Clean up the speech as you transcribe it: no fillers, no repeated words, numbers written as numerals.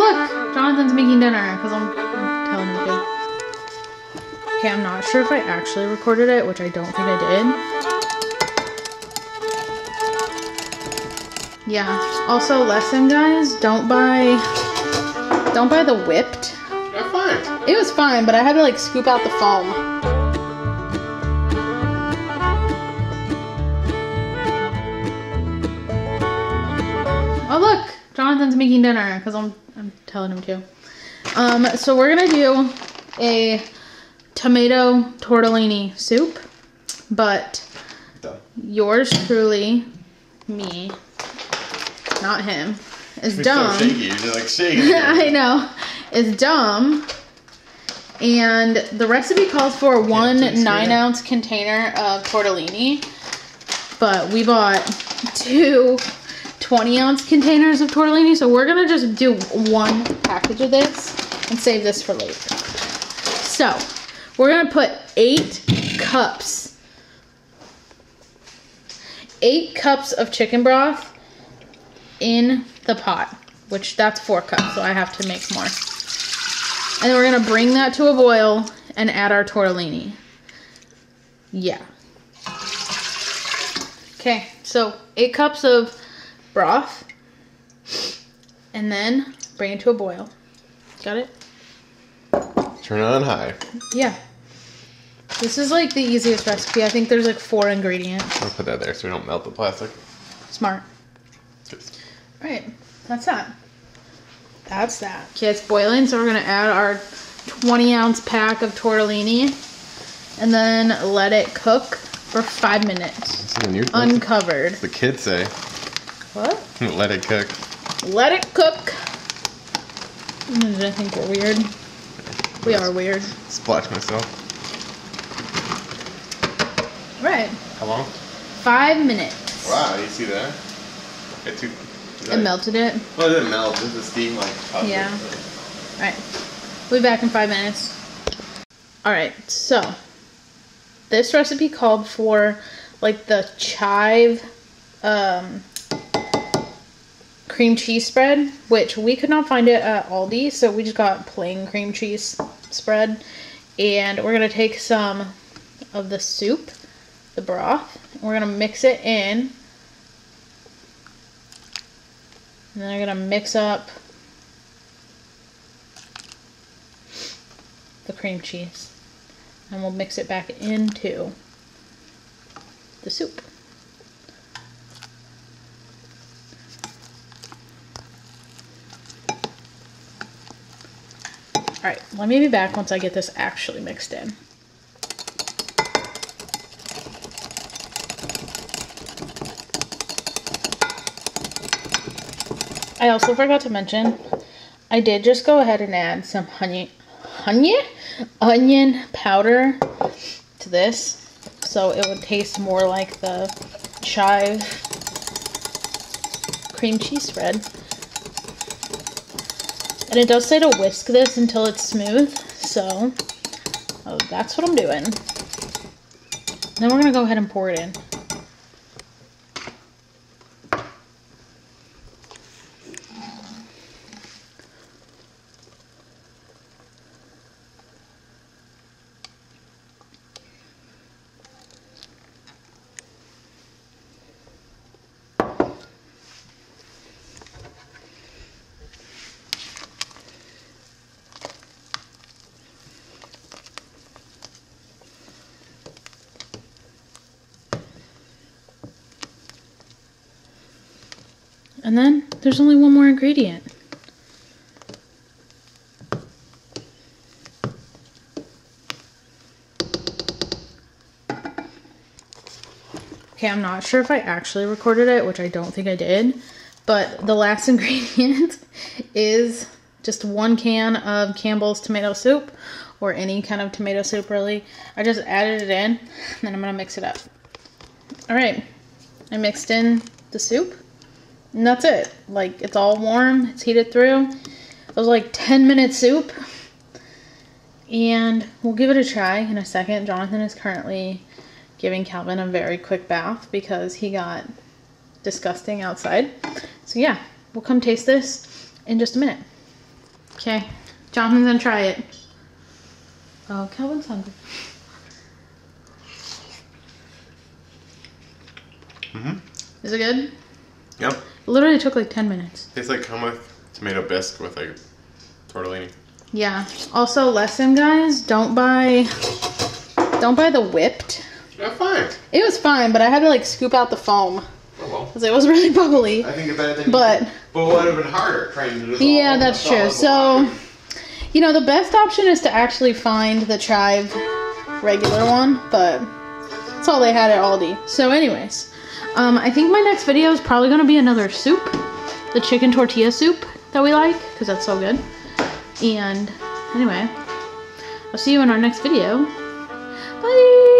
look, Jonathan's making dinner because I'm telling him to. Okay, I'm not sure if I actually recorded it, which I don't think I did. Yeah. Also, lesson, guys, don't buy the whipped. They're fine. It was fine, but I had to like scoop out the foam. Oh look, Jonathan's making dinner because I'm telling him to. So we're gonna do a tomato tortellini soup, but yours truly, me, not him, is dumb. So shaky. You're just like shaking. I know, is dumb. And the recipe calls for one 9-ounce container of tortellini, but we bought 2 20-ounce containers of tortellini, so we're gonna just do 1 package of this and save this for later. So we're gonna put 8 cups of chicken broth in the pot, which that's 4 cups, so I have to make more. And then we're gonna bring that to a boil and add our tortellini. Yeah. Okay, so 8 cups of broth, and then bring it to a boil. Got it? Turn it on high. Yeah. This is like the easiest recipe. I think there's like 4 ingredients. I'll put that there so we don't melt the plastic. Smart. Good. Alright, that's that. That's that. Okay, it's boiling, so we're gonna add our 20-ounce pack of tortellini and then let it cook for 5 minutes. Uncovered. The kids say. What? Let it cook. Let it cook. I think we're weird. We are weird. Splash myself. Right. How long? 5 minutes. Wow, you see that? It melted it. Well, it didn't melt. Just the steam like popped. Yeah. Alright. We'll be back in 5 minutes. Alright, so this recipe called for like the chive cream cheese spread, which we could not find it at Aldi, so we just got plain cream cheese spread. And we're gonna take some of the soup, the broth, and we're gonna mix it in. And then I'm gonna mix up the cream cheese, and we'll mix it back into the soup. Alright, let me be back once I get this actually mixed in. I also forgot to mention, I did just go ahead and add some onion powder to this, so it would taste more like the chive cream cheese spread. And it does say to whisk this until it's smooth, so that's what I'm doing. Then we're gonna go ahead and pour it in. And then there's only one more ingredient. Okay, I'm not sure if I actually recorded it, which I don't think I did, but the last ingredient is just 1 can of Campbell's tomato soup, or any kind of tomato soup really. I just added it in, and then I'm gonna mix it up. All right, I mixed in the soup. And that's it. Like, it's all warm. It's heated through. It was like 10-minute soup. And we'll give it a try in a second. Jonathan is currently giving Calvin a very quick bath because he got disgusting outside. So yeah, we'll come taste this in just a minute. Okay, Jonathan's gonna try it. Oh, Calvin's hungry. Is it good? Yep. It literally took like 10 minutes. Tastes like hummus tomato bisque with like tortellini. Yeah. Also, lesson, guys, don't buy the whipped. Yeah, fine. It was fine, but I had to like scoop out the foam Oh well. because it was really bubbly. I think it's better than. But what would have been harder trying to do this? yeah, that's true. So, you know, the best option is to actually find the chive regular one, but that's all they had at Aldi. So, anyways. I think my next video is probably going to be another soup. The chicken tortilla soup that we like, because that's so good. And anyway, I'll see you in our next video. Bye!